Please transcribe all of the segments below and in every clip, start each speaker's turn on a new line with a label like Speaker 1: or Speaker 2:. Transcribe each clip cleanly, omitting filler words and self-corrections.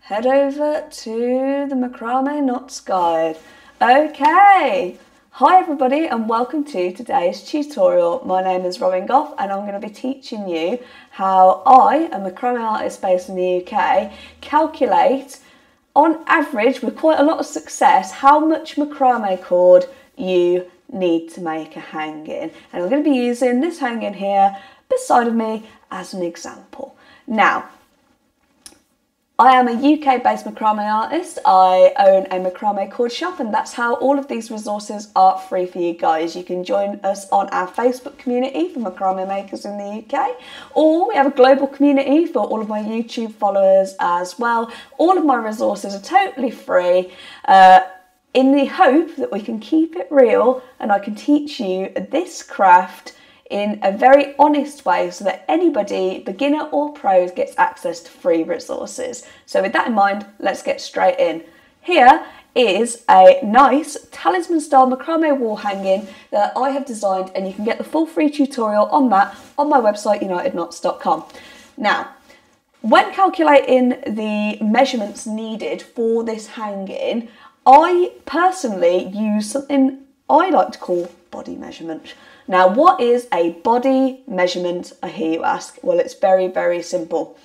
Speaker 1: head over to the Macrame knots guide. Okay, hi everybody and welcome to today's tutorial. My name is Robin Goff and I'm going to be teaching you how I, a macrame artist based in the UK, calculate on average with quite a lot of success how much macrame cord you need to make a hanging. And I'm going to be using this hanging here beside of me as an example. Now, I am a UK based macrame artist. I own a macrame cord shop and that's how all of these resources are free for you guys. You can join us on our Facebook community for macrame makers in the UK, or we have a global community for all of my YouTube followers as well. All of my resources are totally free in the hope that we can keep it real and I can teach you this craft in a very honest way so that anybody, beginner or pros, gets access to free resources. So with that in mind, let's get straight in. Here is a nice talisman style macrame wall hanging that I have designed, and you can get the full free tutorial on that on my website unitedknots.com. Now, when calculating the measurements needed for this hanging, I personally use something I like to call body measurement. Now, what is a body measurement, I hear you ask? Well, it's very, very simple.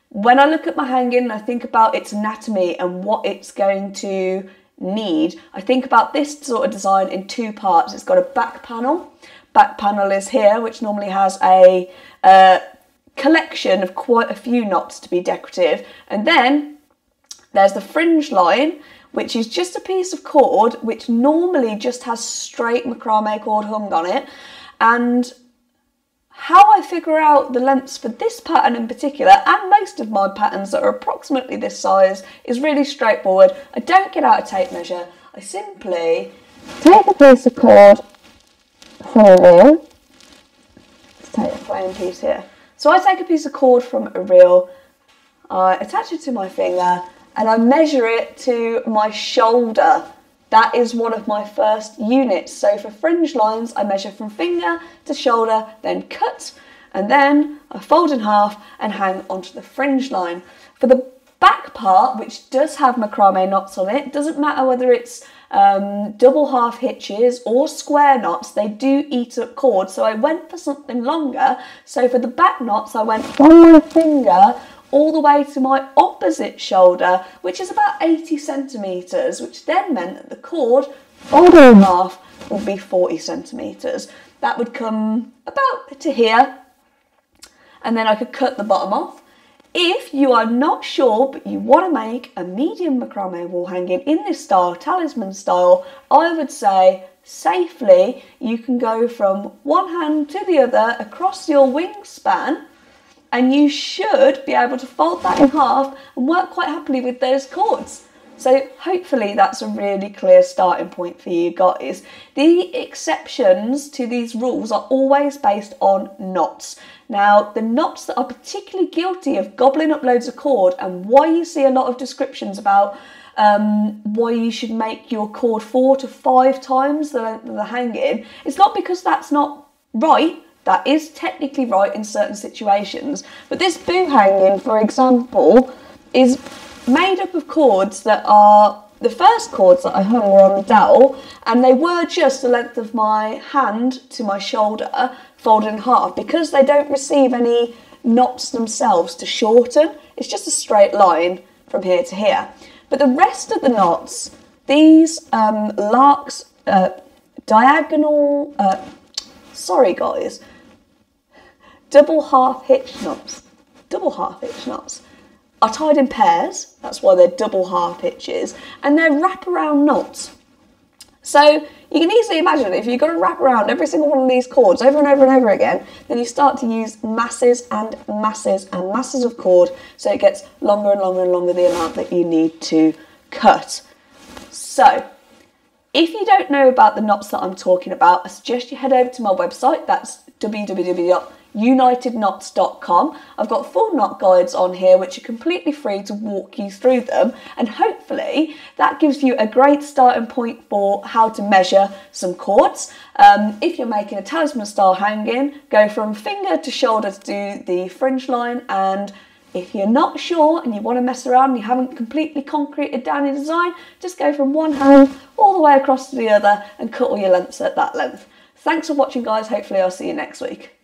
Speaker 1: When I look at my hanging and I think about its anatomy and what it's going to need, I think about this sort of design in two parts. It's got a back panel. Back panel is here, which normally has a collection of quite a few knots to be decorative. And then there's the fringe line, which is just a piece of cord which normally just has straight macrame cord hung on it. And how I figure out the lengths for this pattern in particular, and most of my patterns that are approximately this size, is really straightforward. I don't get out a tape measure. I simply take a piece of cord from a reel. Let's take a plain piece here. So I take a piece of cord from a reel, I attach it to my finger, and I measure it to my shoulder. That is one of my first units. So for fringe lines, I measure from finger to shoulder, then cut, and then I fold in half and hang onto the fringe line. For the back part, which does have macrame knots on it, doesn't matter whether it's double half hitches or square knots, they do eat up cord. So I went for something longer. So for the back knots, I went from my finger all the way to my opposite shoulder, which is about 80 centimetres, which then meant that the cord, folded in half, would be 40 centimetres. That would come about to here, and then I could cut the bottom off. If you are not sure, but you want to make a medium macrame wall hanging in this style, talisman style, I would say safely you can go from one hand to the other across your wingspan, and you should be able to fold that in half and work quite happily with those cords. So hopefully that's a really clear starting point for you guys. The exceptions to these rules are always based on knots. Now, the knots that are particularly guilty of gobbling up loads of cord, and why you see a lot of descriptions about why you should make your cord 4 to 5 times the length of the hanging, it's not because that's not right. That is technically right in certain situations, but this boo hanging, for example, is made up of cords that are, the first cords that I hung were on the dowel, and they were just the length of my hand to my shoulder, folded in half, because they don't receive any knots themselves to shorten. It's just a straight line from here to here. But the rest of the knots, these larks, diagonal, sorry guys, double half hitch knots are tied in pairs. That's why they're double half hitches, and they're wraparound knots. So you can easily imagine if you've got to wrap around every single one of these cords over and over and over again, then you start to use masses and masses and masses of cord, so it gets longer and longer and longer the amount that you need to cut. So if you don't know about the knots that I'm talking about, I suggest you head over to my website. That's www.unitedknots.com. I've got full knot guides on here which are completely free to walk you through them, and hopefully that gives you a great starting point for how to measure some cords. If you're making a talisman style hanging, go from finger to shoulder to do the fringe line, and If you're not sure and you want to mess around and you haven't completely concreted down your design, just go from one hole all the way across to the other and cut all your lengths at that length. Thanks for watching, guys. Hopefully I'll see you next week.